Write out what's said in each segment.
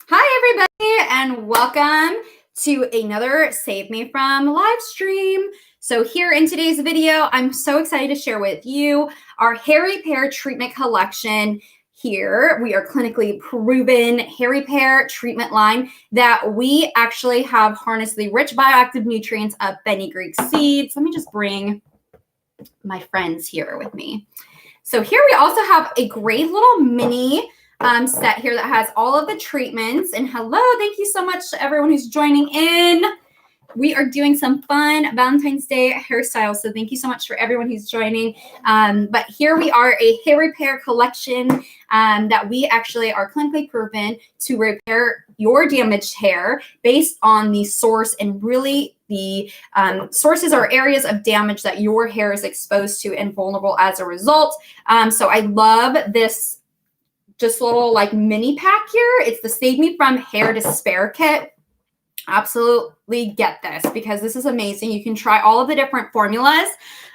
Hi, everybody, and welcome to another Save Me From live stream. So here in today's video, I'm so excited to share with you our hair repair treatment collection. Here, we are clinically proven hair repair treatment line that we actually have harnessed the rich bioactive nutrients of fenugreek seeds. Let me just bring my friends here with me. So here we also have a great little mini set here that has all of the treatments. And hello, thank you so much to everyone who's joining in. We are doing some fun Valentine's Day hairstyles. So thank you so much for everyone who's joining. But here we are, a hair repair collection that we actually are clinically proven to repair your damaged hair based on the source, and really the sources are areas of damage that your hair is exposed to and vulnerable as a result. So I love this just little like mini pack here. It's the Save Me From Hair Despair Kit. Absolutely get this because this is amazing. You can try all of the different formulas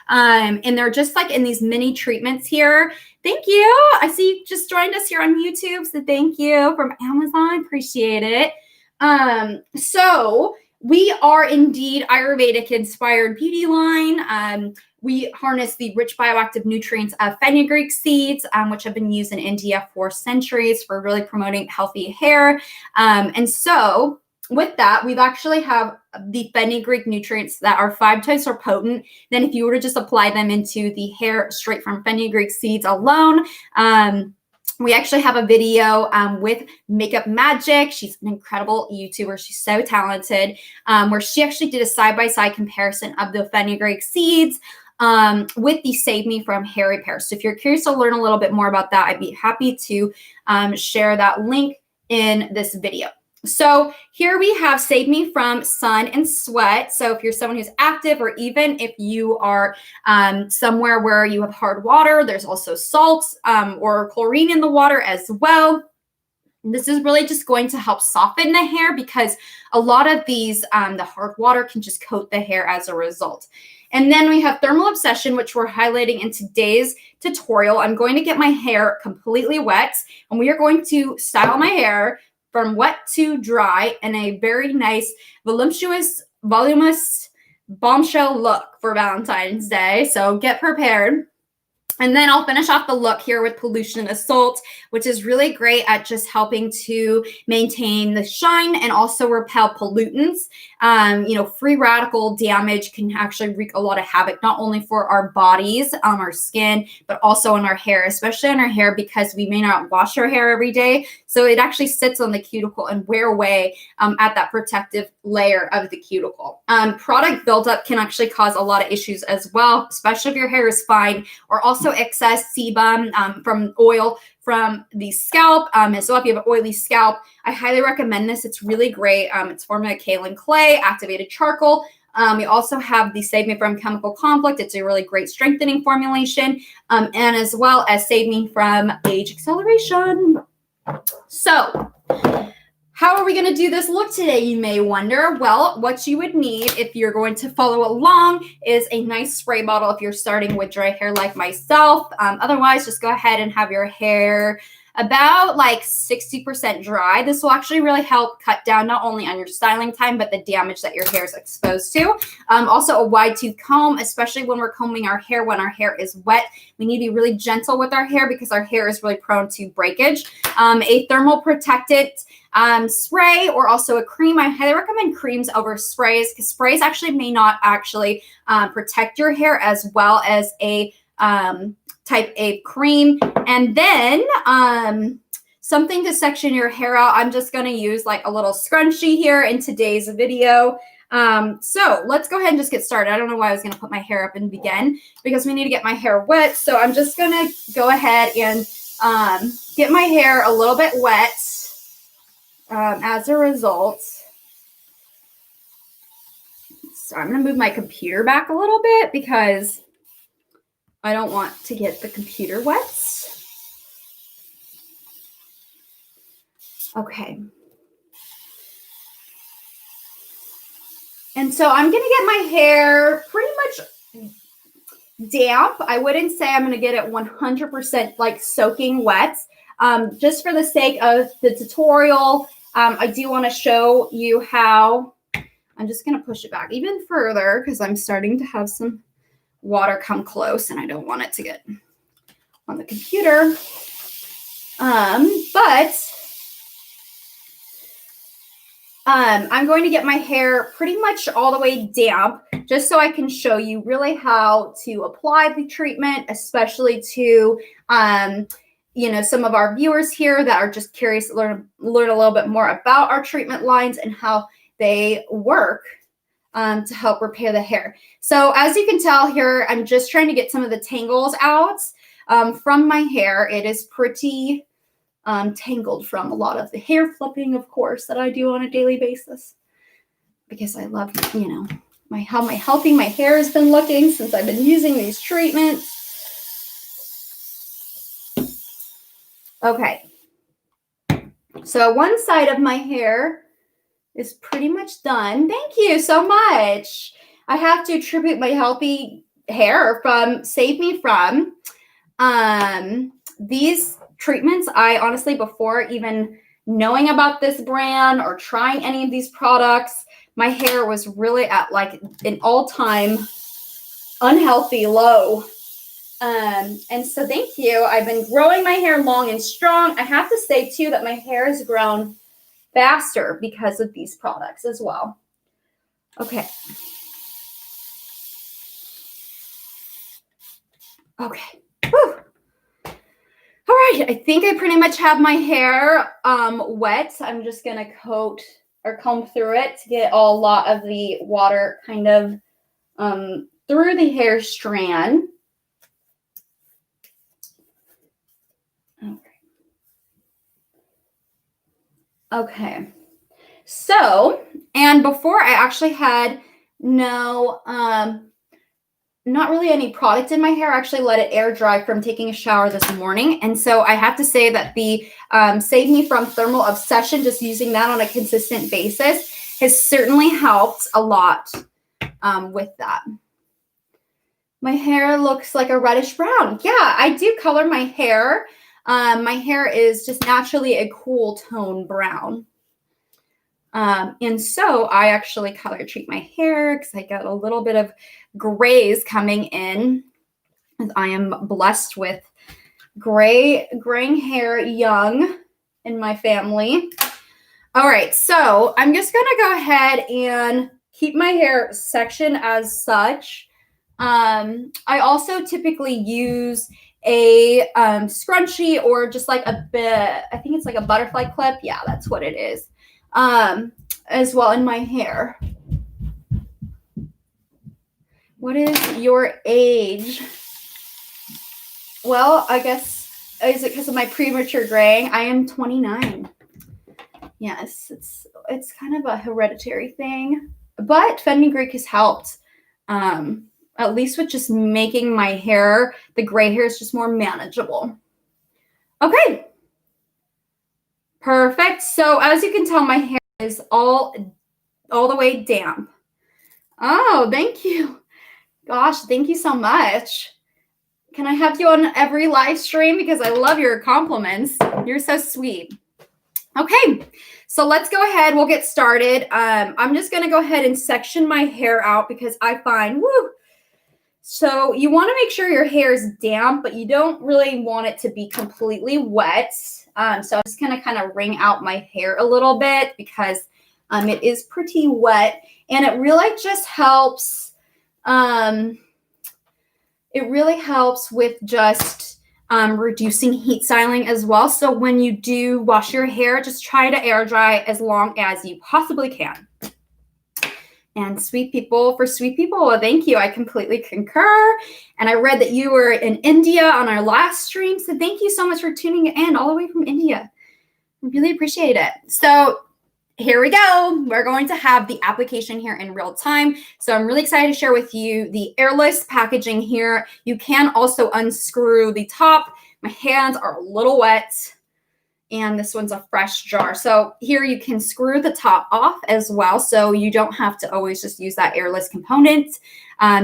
and they're just like in these mini treatments here. Thank you. I see you just joined us here on YouTube. So thank you from Amazon. Appreciate it. So we are indeed Ayurvedic inspired beauty line. We harness the rich bioactive nutrients of fenugreek seeds, which have been used in India for centuries for really promoting healthy hair. And so with that, we've actually have the fenugreek nutrients that are 5 times more potent than if you were to just apply them into the hair straight from fenugreek seeds alone. We actually have a video with Makeup Magic. She's an incredible YouTuber. She's so talented, where she actually did a side-by-side comparison of the fenugreek seeds with the Save Me From Hair Repair. So if you're curious to learn a little bit more about that, I'd be happy to share that link in this video. So here we have Save Me From Sun and Sweat. So if you're someone who's active, or even if you are somewhere where you have hard water, there's also salt or chlorine in the water as well. This is really just going to help soften the hair because a lot of these, the hard water can just coat the hair as a result. And then we have Thermal Obsession, which we're highlighting in today's tutorial. I'm going to get my hair completely wet, and we are going to style my hair from wet to dry in a very nice, voluminous bombshell look for Valentine's Day. So get prepared. And then I'll finish off the look here with Pollution Assault, which is really great at just helping to maintain the shine and also repel pollutants. Free radical damage can actually wreak a lot of havoc, not only for our bodies, our skin, but also in our hair, especially on our hair because we may not wash our hair every day. So it actually sits on the cuticle and wear away at that protective layer of the cuticle. Product buildup can actually cause a lot of issues as well, especially if your hair is fine, or also excess sebum from oil from the scalp. And so if you have an oily scalp, I highly recommend this. It's really great. It's formed by kaolin clay, activated charcoal. We also have the Save Me From Chemical Conflict. It's a really great strengthening formulation, and as well as Save Me From Age Acceleration. So how are we going to do this look today, you may wonder? Well, what you would need if you're going to follow along is a nice spray bottle if you're starting with dry hair like myself. Otherwise, just go ahead and have your hair about like 60% dry. This will actually really help cut down not only on your styling time, but the damage that your hair is exposed to. Also a wide tooth comb, especially when we're combing our hair when our hair is wet. We need to be really gentle with our hair because our hair is really prone to breakage. A thermal protectant spray, or also a cream. I highly recommend creams over sprays because sprays actually may not actually protect your hair as well as a type A cream. And then something to section your hair out. I'm just going to use like a little scrunchie here in today's video. So let's go ahead and just get started. I don't know why I was going to put my hair up and begin because we need to get my hair wet. So I'm just going to go ahead and get my hair a little bit wet as a result. So I'm going to move my computer back a little bit because I don't want to get the computer wet. Okay. And so I'm going to get my hair pretty much damp. I wouldn't say I'm going to get it 100% like soaking wet, just for the sake of the tutorial I do want to show you how, I'm just going to push it back even further because I'm starting to have some water come close and I don't want it to get on the computer. I'm going to get my hair pretty much all the way damp just so I can show you really how to apply the treatment, especially to, some of our viewers here that are just curious to learn a little bit more about our treatment lines and how they work to help repair the hair. So as you can tell here, I'm just trying to get some of the tangles out from my hair. It is pretty tangled from a lot of the hair flipping, of course, that I do on a daily basis because I love, how healthy my hair has been looking since I've been using these treatments. Okay, so one side of my hair is pretty much done. Thank you so much. I have to attribute my healthy hair from Save Me From. These treatments, I honestly, before even knowing about this brand or trying any of these products, my hair was really at like an all-time unhealthy low. And so thank you. I've been growing my hair long and strong. I have to say too that my hair has grown faster because of these products as well. Okay. Okay. Whew. All right, I think I pretty much have my hair wet. I'm just gonna coat or comb through it to get a lot of the water kind of through the hair strand. Okay. So, and before I actually had not really any product in my hair. I actually let it air dry from taking a shower this morning. And so I have to say that the Save Me From Thermal Obsession, just using that on a consistent basis, has certainly helped a lot with that. My hair looks like a reddish brown. Yeah, I do color my hair. My hair is just naturally a cool tone brown. And so I actually color treat my hair because I got a little bit of grays coming in. I am blessed with graying hair young in my family. All right, so I'm just going to go ahead and keep my hair section as such. I also typically use a scrunchie or just like a bit, I think it's like a butterfly clip. Yeah, that's what it is. As well in my hair. What is your age? Well, I guess, is it because of my premature graying? I am 29. Yes, it's kind of a hereditary thing, but fenugreek has helped, at least with just making my hair, the gray hairs just more manageable. Okay. Perfect. So as you can tell, my hair is all the way damp. Oh, thank you. Gosh, thank you so much. Can I have you on every live stream? Because I love your compliments. You're so sweet. Okay, so let's go ahead. We'll get started. I'm just going to go ahead and section my hair out because I find, so you want to make sure your hair is damp, but you don't really want it to be completely wet. So I'm just going to kind of wring out my hair a little bit because it is pretty wet, and it really just helps. It really helps with just reducing heat styling as well. So when you do wash your hair, just try to air dry as long as you possibly can. And sweet people, well, thank you. I completely concur. And I read that you were in India on our last stream. So thank you so much for tuning in all the way from India. I really appreciate it. So here we go. We're going to have the application here in real time. So I'm really excited to share with you the airless packaging here. You can also unscrew the top. My hands are a little wet, and this one's a fresh jar. So here you can screw the top off as well, so you don't have to always just use that airless component.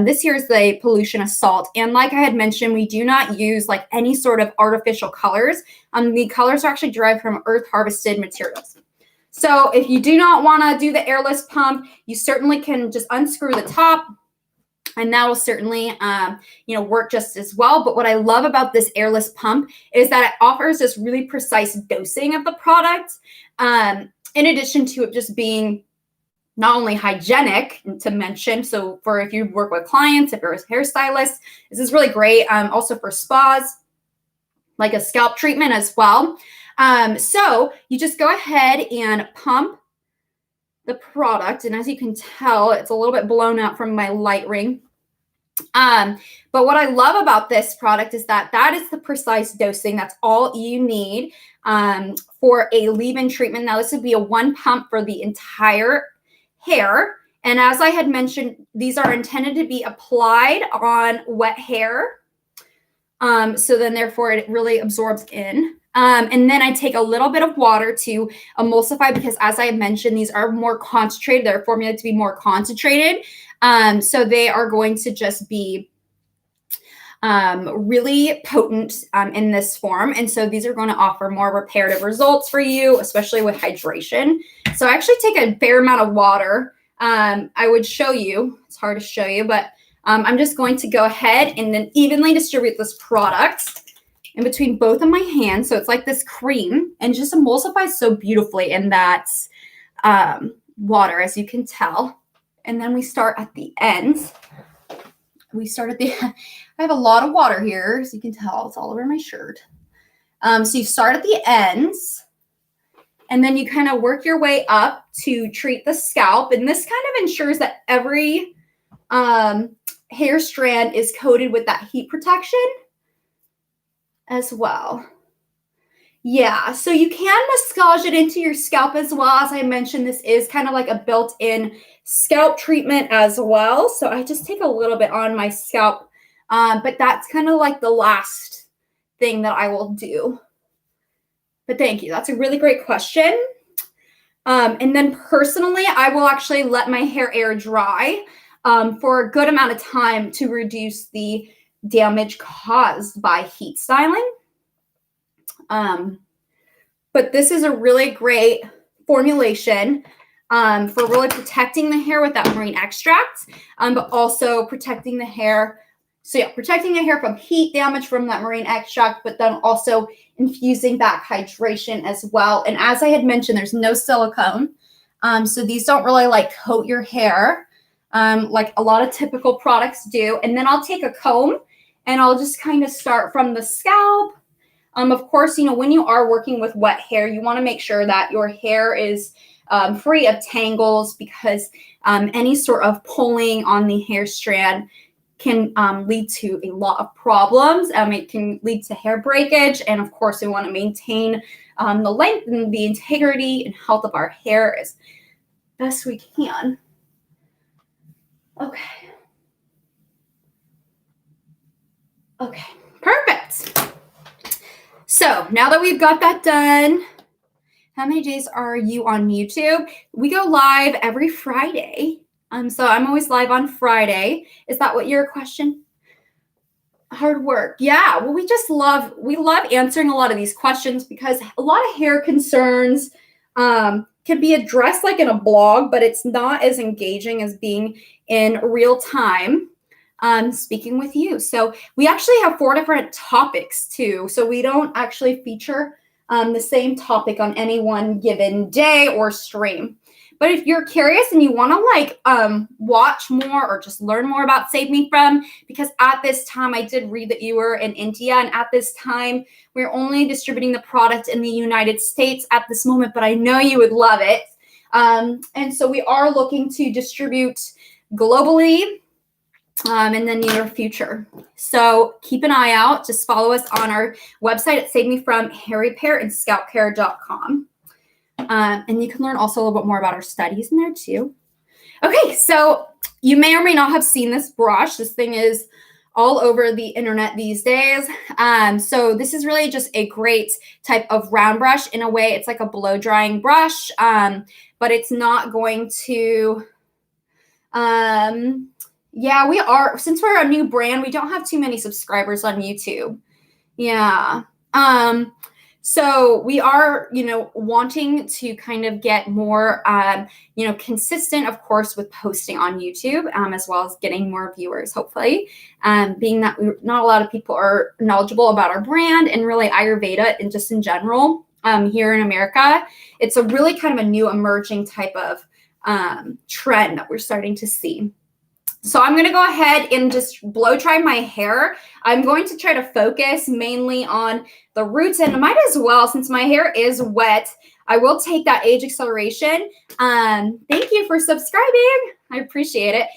This here is the pollution assault. And like I had mentioned, we do not use like any sort of artificial colors. The colors are actually derived from earth harvested materials. So if you do not want to do the airless pump, you certainly can just unscrew the top, and that will certainly, work just as well. But what I love about this airless pump is that it offers this really precise dosing of the product, in addition to it just being not only hygienic to mention. So for if you work with clients, if you're a hairstylist, this is really great. Also for spas, like a scalp treatment as well. So you just go ahead and pump the product. And as you can tell, it's a little bit blown out from my light ring. But what I love about this product is that is the precise dosing. That's all you need for a leave-in treatment. Now, this would be a 1 pump for the entire hair. And as I had mentioned, these are intended to be applied on wet hair. So then therefore it really absorbs in. And then I take a little bit of water to emulsify, because as I mentioned, these are more concentrated. They're formulated to be more concentrated. So they are going to just be really potent in this form. And so these are going to offer more reparative results for you, especially with hydration. So I actually take a fair amount of water. I would show you. It's hard to show you, but I'm just going to go ahead and then evenly distribute this product in between both of my hands. So it's like this cream, and just emulsifies so beautifully in that water, as you can tell. And then we start at the ends. I have a lot of water here, as you can tell. It's all over my shirt. So you start at the ends, and then you kind of work your way up to treat the scalp. And this kind of ensures that every hair strand is coated with that heat protection as well. Yeah, so you can massage it into your scalp as well. As I mentioned, this is kind of like a built-in scalp treatment as well. So I just take a little bit on my scalp, but that's kind of like the last thing that I will do. But thank you. That's a really great question. And then personally, I will actually let my hair air dry for a good amount of time to reduce the damage caused by heat styling. But this is a really great formulation for really protecting the hair with that marine extract, but also protecting the hair. So yeah, protecting the hair from heat damage from that marine extract, but then also infusing back hydration as well. And as I had mentioned, there's no silicone. So these don't really like coat your hair like a lot of typical products do. And then I'll take a comb and I'll just kind of start from the scalp. Of course, when you are working with wet hair, you want to make sure that your hair is free of tangles, because any sort of pulling on the hair strand can lead to a lot of problems. It can lead to hair breakage. And of course, we want to maintain the length and the integrity and health of our hair as best we can. Okay, perfect. So now that we've got that done, how many days are you on YouTube? We go live every Friday. So I'm always live on Friday. Is that what your question? Hard work. Yeah. Well, we love answering a lot of these questions, because a lot of hair concerns can be addressed like in a blog, but it's not as engaging as being in real time. Speaking with you. So we actually have 4 different topics too. So we don't actually feature the same topic on any one given day or stream. But if you're curious and you want to watch more or just learn more about Save Me From, because at this time I did read that you were in India, and at this time we're only distributing the product in the United States at this moment, but I know you would love it. And so we are looking to distribute globally in the near future. So keep an eye out. Just follow us on our website at SaveMeFromHairRepairAndScalpCare.com. And you can learn also a little bit more about our studies in there too. Okay, so you may or may not have seen this brush. This thing is all over the internet these days. So this is really just a great type of round brush. In a way, it's like a blow drying brush, but it's not going to... Yeah, we are. Since we're a new brand, we don't have too many subscribers on YouTube. Yeah. So we are, wanting to kind of get more, consistent, of course, with posting on YouTube, as well as getting more viewers, hopefully. Being that not a lot of people are knowledgeable about our brand and really Ayurveda and just in general here in America. It's a really kind of a new emerging type of trend that we're starting to see. So I'm going to go ahead and just blow dry my hair. I'm going to try to focus mainly on the roots, and I might as well, since my hair is wet, I will take that age acceleration. Thank you for subscribing. I appreciate it.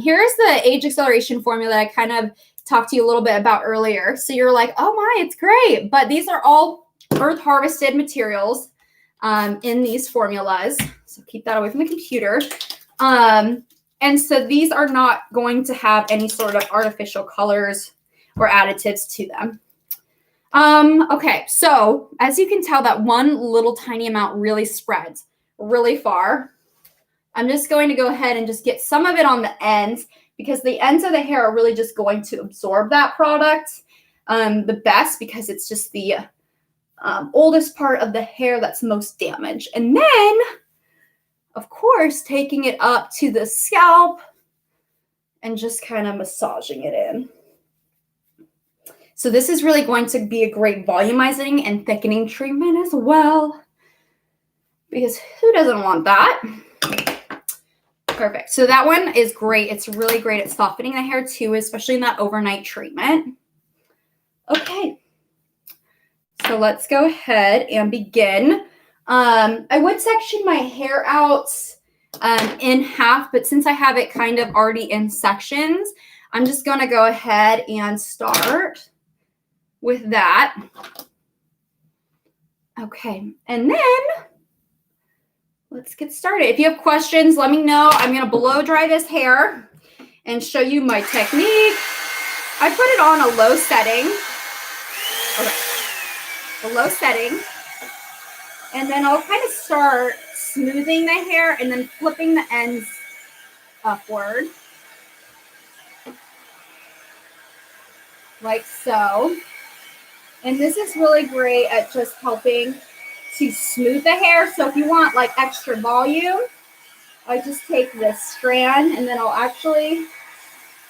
Here's the age acceleration formula that I kind of talked to you a little bit about earlier. So you're like, oh my, it's great. But these are all earth harvested materials in these formulas. So keep that away from the computer. And so these are not going to have any sort of artificial colors or additives to them. Okay, so as you can tell, that one little tiny amount really spreads really far. I'm just going to go ahead and just get some of it on the ends, because the ends of the hair are really just going to absorb that product the best, because it's just the oldest part of the hair that's most damaged. And then, of course, taking it up to the scalp and just kind of massaging it in. So this is really going to be a great volumizing and thickening treatment as well, because who doesn't want that? Perfect. So that one is great. It's really great at softening the hair too, especially in that overnight treatment. Okay. So let's go ahead and begin. I would section my hair out in half, but since I have it kind of already in sections, I'm just going to go ahead and start with that. Okay, and then let's get started. If you have questions, let me know. I'm going to blow dry this hair and show you my technique. I put it on a low setting. Okay, a low setting. And then I'll kind of start smoothing the hair and then flipping the ends upward. Like so. And this is really great at just helping to smooth the hair. So if you want like extra volume, I just take this strand and then I'll actually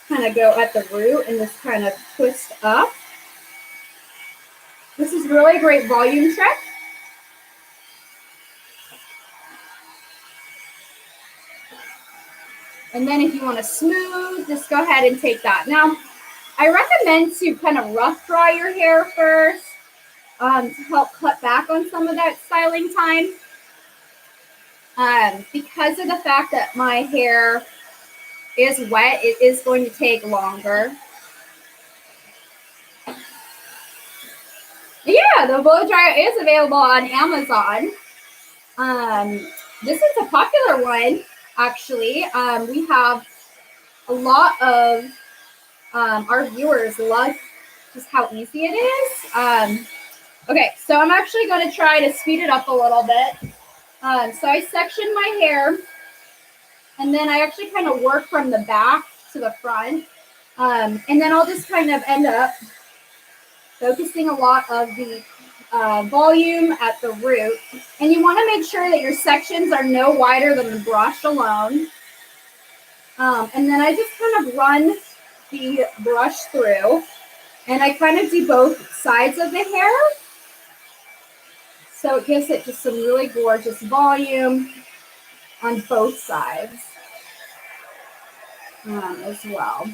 kind of go at the root and just kind of twist up. This is really a great volume trick. And then if you want to smooth, just go ahead and take that. Now, I recommend to kind of rough dry your hair first to help cut back on some of that styling time. Because of the fact that my hair is wet, it is going to take longer. Yeah, the blow dryer is available on Amazon. This is a popular one. Actually, we have a lot of our viewers love just how easy it is. Okay, so I'm actually going to try to speed it up a little bit. So I section my hair, and then I actually kind of work from the back to the front. And then I'll just kind of end up focusing a lot of the volume at the root. And you want to make sure that your sections are no wider than the brush alone. And then I just kind of run the brush through, and I kind of do both sides of the hair. So it gives it just some really gorgeous volume on both sides as well.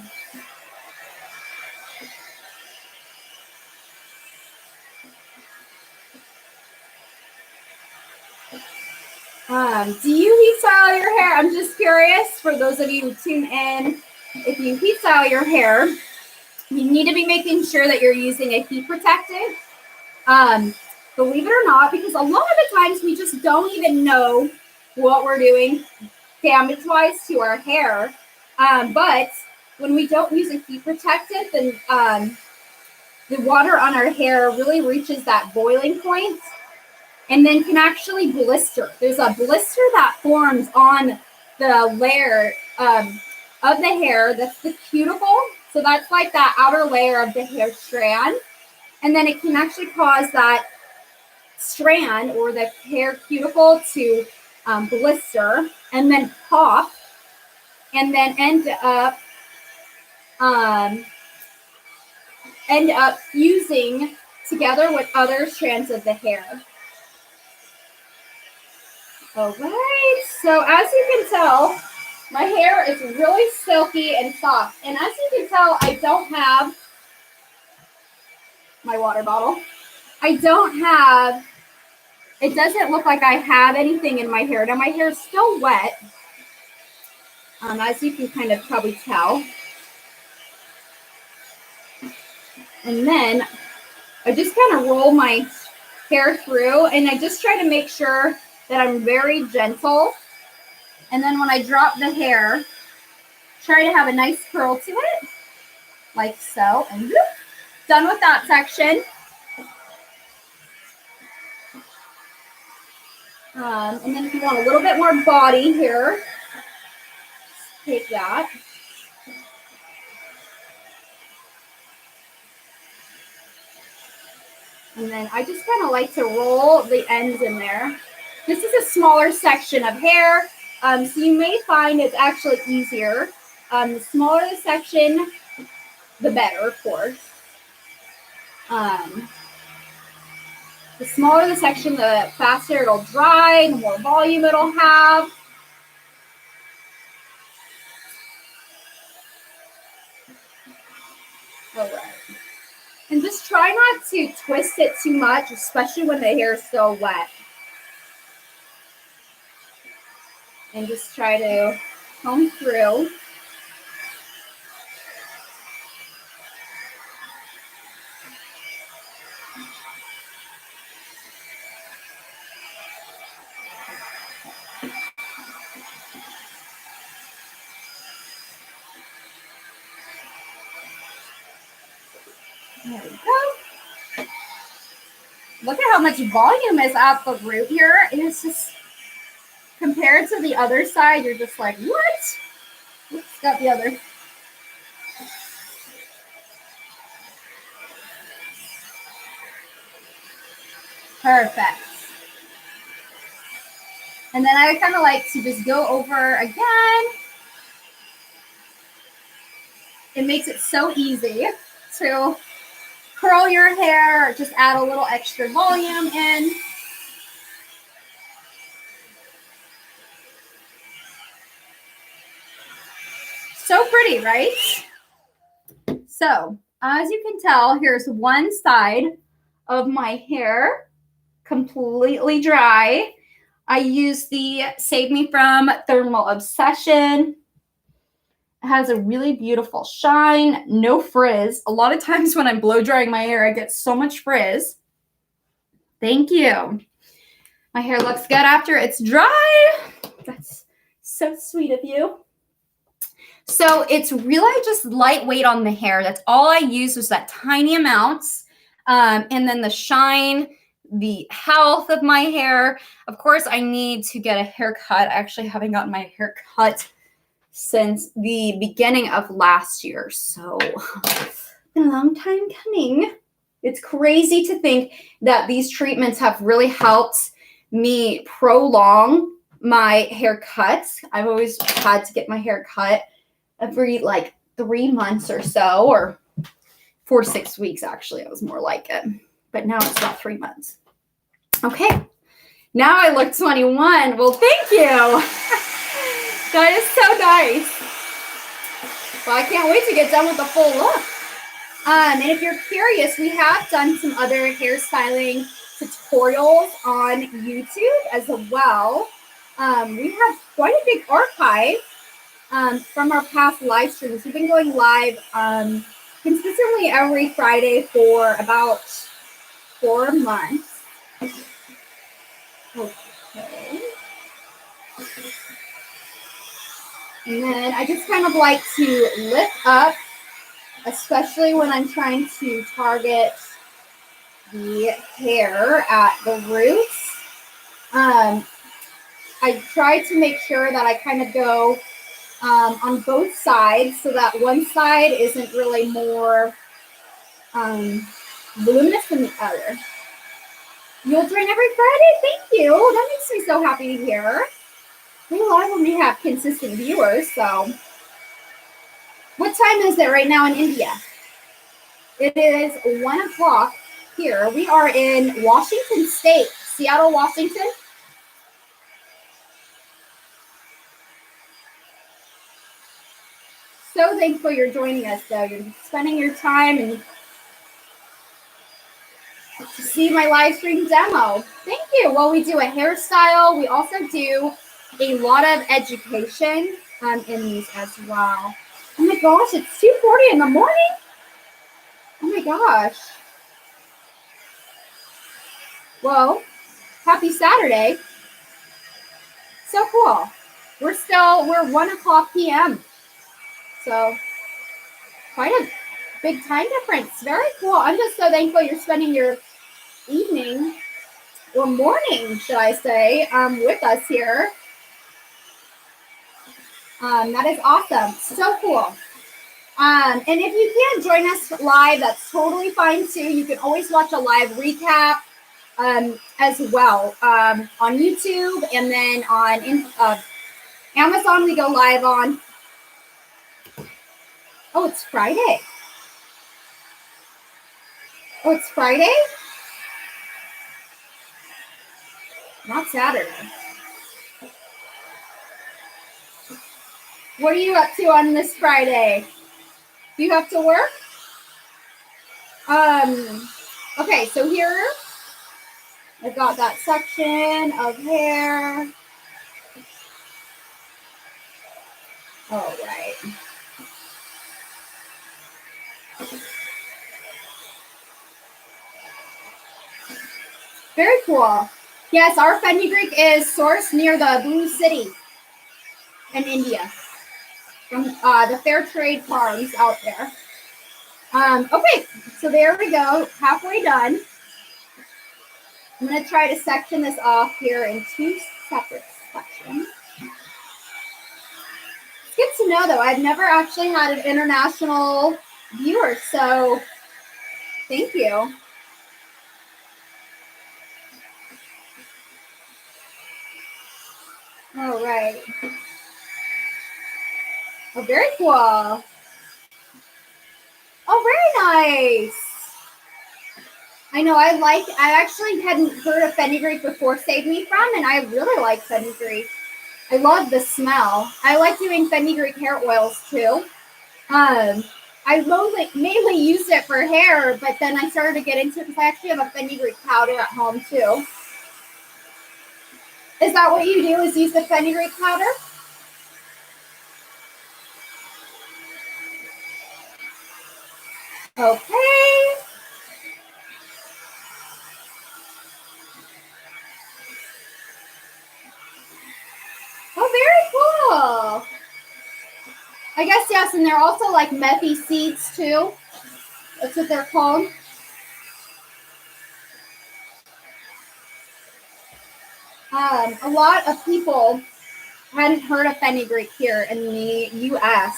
Do you heat style your hair? I'm just curious, for those of you who tune in, if you heat style your hair, you need to be making sure that you're using a heat protectant. Believe it or not, because a lot of the times we just don't even know what we're doing damage-wise to our hair. But when we don't use a heat protectant, then the water on our hair really reaches that boiling point and then can actually blister. There's a blister that forms on the layer of the hair. That's the cuticle. So that's like that outer layer of the hair strand. And then it can actually cause that strand or the hair cuticle to blister and then pop and then end up fusing together with other strands of the hair. All right, so as you can tell, my hair is really silky and soft. And as you can tell, I don't have my water bottle. It doesn't look like I have anything in my hair. Now my hair is still wet, as you can kind of probably tell. And then I just kind of roll my hair through, and I just try to make sure that I'm very gentle. And then when I drop the hair, try to have a nice curl to it, like so. And whoop, done with that section. And then if you want a little bit more body here, take that. And then I just kind of like to roll the ends in there. This is a smaller section of hair, so you may find it's actually easier. The smaller the section, the better, of course. The smaller the section, the faster it'll dry, the more volume it'll have. All right. And just try not to twist it too much, especially when the hair is still wet. And just try to comb through. There we go. Look at how much volume is at the root here. And it's just, compared to the other side, you're just like, what? Oops, got the other. Perfect. And then I kind of like to just go over again. It makes it so easy to curl your hair, or just add a little extra volume in. So pretty, right? So, as you can tell, here's one side of my hair completely dry. I use the Save Me From Thermal Obsession. It has a really beautiful shine, no frizz. A lot of times when I'm blow drying my hair, I get so much frizz. Thank you. My hair looks good after it's dry. That's so sweet of you. So it's really just lightweight on the hair. That's all I use was that tiny amounts. And then the shine, the health of my hair. Of course, I need to get a haircut. I actually haven't gotten my hair cut since the beginning of last year. So it's been a long time coming. It's crazy to think that these treatments have really helped me prolong my haircuts. I've always had to get my hair cut every like 3 months or so, or 4 to 6 weeks, actually. It was more like it. But now it's about 3 months. Okay. Now I look 21. Well, thank you. That is so nice. Well, I can't wait to get done with the full look. And if you're curious, we have done some other hairstyling tutorials on YouTube as well. We have quite a big archive from our past live streams. We've been going live consistently every Friday for about 4 months. Okay. And then I just kind of like to lift up, especially when I'm trying to target the hair at the roots. I try to make sure that I kind of go on both sides so that one side isn't really more voluminous than the other. You'll join every Friday? Thank you. That makes me so happy to hear. We love when we have consistent viewers, so. What time is it right now in India? It is 1 o'clock here. We are in Washington State, Seattle, Washington. So thankful you're joining us, though. You're spending your time and to see my live stream demo. Thank you. Well, we do a hairstyle. We also do a lot of education in these as well. Oh my gosh, it's 2:40 in the morning. Oh my gosh. Well, happy Saturday. So cool. We're 1 o'clock p.m. So quite a big time difference. Very cool. I'm just so thankful you're spending your evening or morning, should I say, with us here. That is awesome. So cool. And if you can't join us live, that's totally fine too. You can always watch a live recap as well on YouTube, and then on Amazon we go live on. Oh, it's Friday. Oh, it's Friday? Not Saturday. What are you up to on this Friday? Do you have to work? Okay, so here I've got that section of hair. All right. Very cool. Yes, our fenugreek is sourced near the Blue City in India from the fair trade farms out there. Okay, so there we go, halfway done. I'm going to try to section this off here in 2 separate sections. It's good to know, though. I've never actually had an international viewer, so thank you. All right. Oh, very cool. Oh, very nice. I know, I actually hadn't heard of fenugreek before Save Me From, and I really like fenugreek. I love the smell. I like doing fenugreek hair oils too. I mainly used it for hair, but then I started to get into it because I actually have a fenugreek powder at home too. Is that what you do, is use the fenugreek powder? Okay. Oh, very cool. I guess, yes, and they're also like methy seeds too. That's what they're called. A lot of people hadn't heard of fenugreek here in the U.S.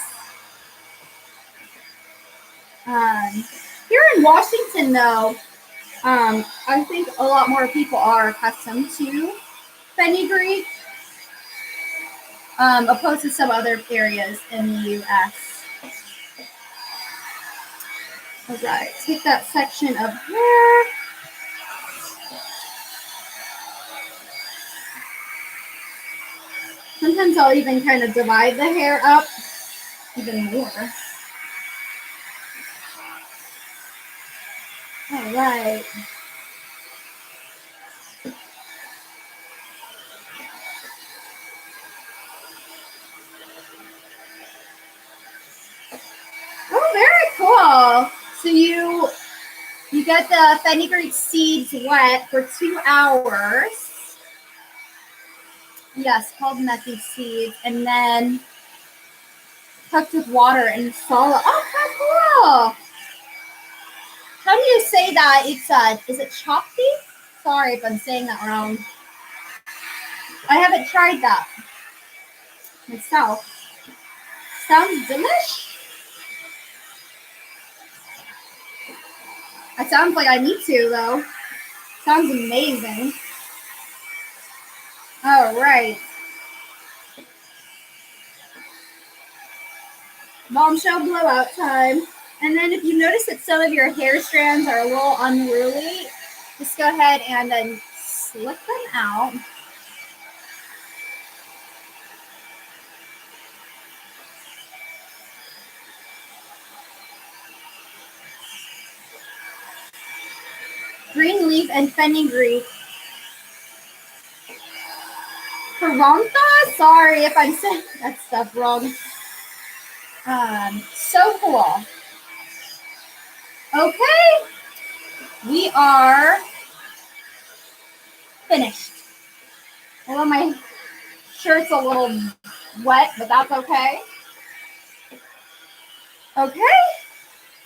Here in Washington, though, I think a lot more people are accustomed to fenugreek, opposed to some other areas in the U.S. All right, take that section of hair. Sometimes I'll even kind of divide the hair up even more. All right. Oh, very cool. So you get the fenugreek seeds wet for 2 hours. Yes, called methy seeds, and then cooked with water and salt. Oh, how cool! How do you say that? It's is it chopti? Sorry if I'm saying that wrong. I haven't tried that myself. Sounds delish. It sounds like I need to, though. Sounds amazing. All right. Bombshell blowout time. And then if you notice that some of your hair strands are a little unruly, just go ahead and then slip them out. Green leaf and fenugreek. Perantha? Sorry if I'm saying that stuff wrong. So cool. Okay. We are finished. Although my shirt's a little wet, but that's okay. Okay.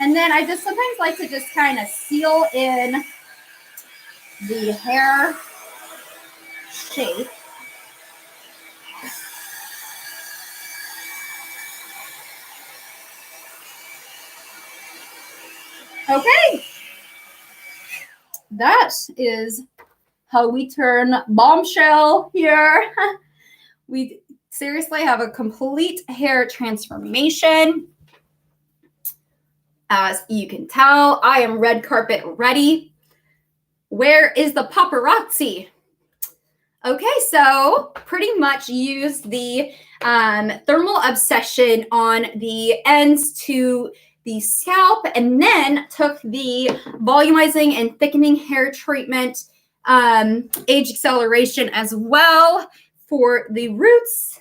And then I just sometimes like to just kind of seal in the hair shape. Okay. That is how we turn bombshell here. We seriously have a complete hair transformation. As you can tell, I am red carpet ready. Where is the paparazzi? Okay, so pretty much used the thermal obsession on the ends to the scalp, and then took the volumizing and thickening hair treatment, age acceleration as well for the roots.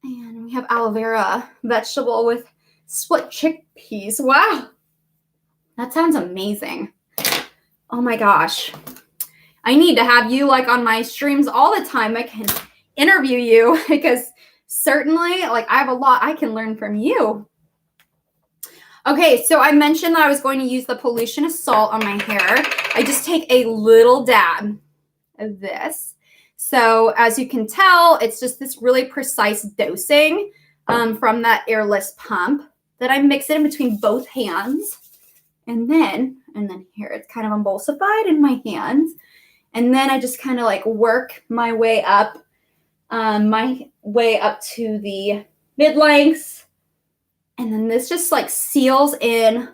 And we have aloe vera vegetable with split chickpeas. Wow, that sounds amazing. Oh my gosh. I need to have you like on my streams all the time. I can interview you because certainly like I have a lot I can learn from you. Okay, so I mentioned that I was going to use the pollution of salt on my hair. I just take a little dab of this. So as you can tell, it's just this really precise dosing from that airless pump that I mix it in between both hands. And then here it's kind of emulsified in my hands. And then I just kind of like work my way up to the mid-lengths. And then this just like seals in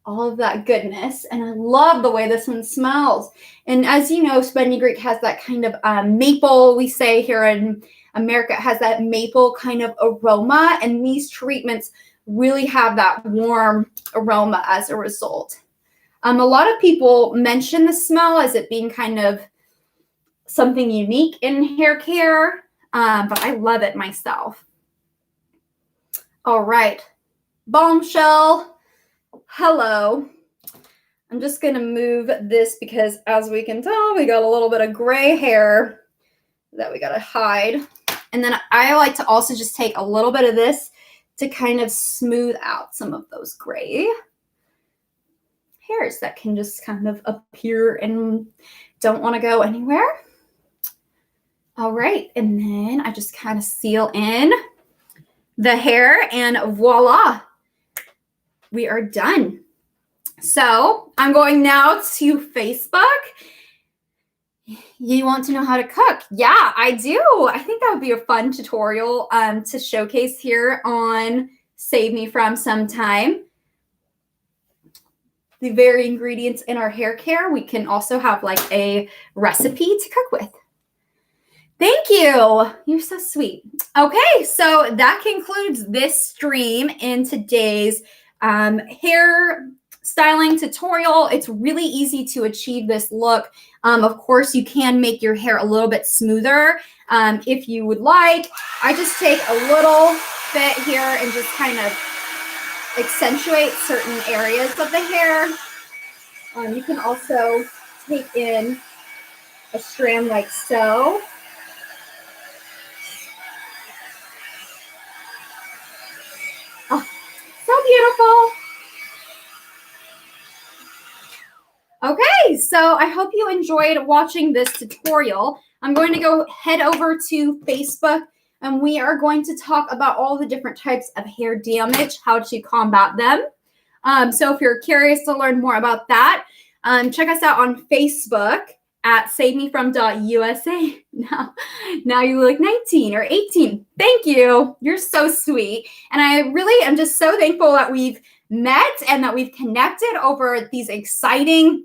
all of that goodness. And I love the way this one smells. And as you know, fenugreek has that kind of maple, we say here in America, it has that maple kind of aroma. And these treatments really have that warm aroma as a result. A lot of people mention the smell as it being kind of something unique in hair care, but I love it myself. All right, bombshell, hello. I'm just gonna move this because as we can tell, we got a little bit of gray hair that we gotta hide. And then I like to also just take a little bit of this to kind of smooth out some of those gray hairs that can just kind of appear and don't want to go anywhere. All right, and then I just kind of seal in the hair and voila, we are done. So I'm going now to Facebook. You want to know how to cook? Yeah, I do. I think that would be a fun tutorial to showcase here on Save Me From sometime. The very ingredients in our hair care, we can also have like a recipe to cook with. Thank you. You're so sweet. Okay, so that concludes this stream in today's hair styling tutorial. It's really easy to achieve this look. Of course, you can make your hair a little bit smoother if you would like. I just take a little bit here and just kind of accentuate certain areas of the hair. You can also take in a strand like so. Oh, so beautiful. Okay, so I hope you enjoyed watching this tutorial. I'm going to go head over to Facebook and we are going to talk about all the different types of hair damage, how to combat them. So if you're curious to learn more about that, Check us out on Facebook at savemefrom.usa. Now you look 19 or 18. Thank you. You're so sweet. And I really am just so thankful that we've met and that we've connected over these exciting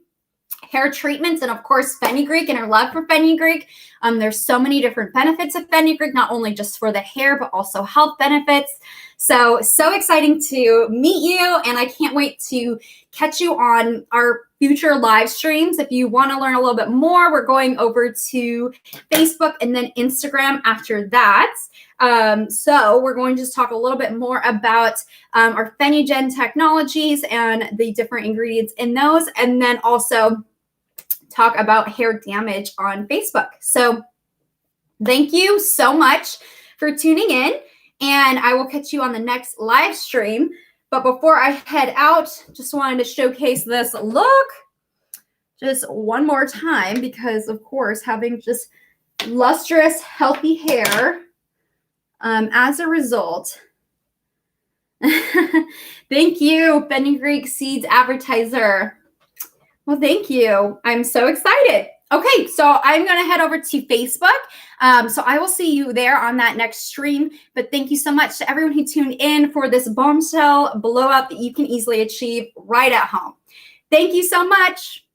hair treatments, and of course fenugreek and our love for fenugreek. There's so many different benefits of fenugreek, not only just for the hair but also health benefits. So exciting to meet you, and I can't wait to catch you on our future live streams. If you want to learn a little bit more, we're going over to Facebook and then Instagram after that. So we're going to just talk a little bit more about our Fenugen technologies and the different ingredients in those, and then also talk about hair damage on Facebook. So thank you so much for tuning in, and I will catch you on the next live stream. But before I head out, just wanted to showcase this look just one more time, because of course having just lustrous, healthy hair as a result. Thank you, Fenugreek Seeds advertiser. Well, thank you. I'm so excited. Okay, so I'm going to head over to Facebook. So I will see you there on that next stream. But thank you so much to everyone who tuned in for this bombshell blowout that you can easily achieve right at home. Thank you so much.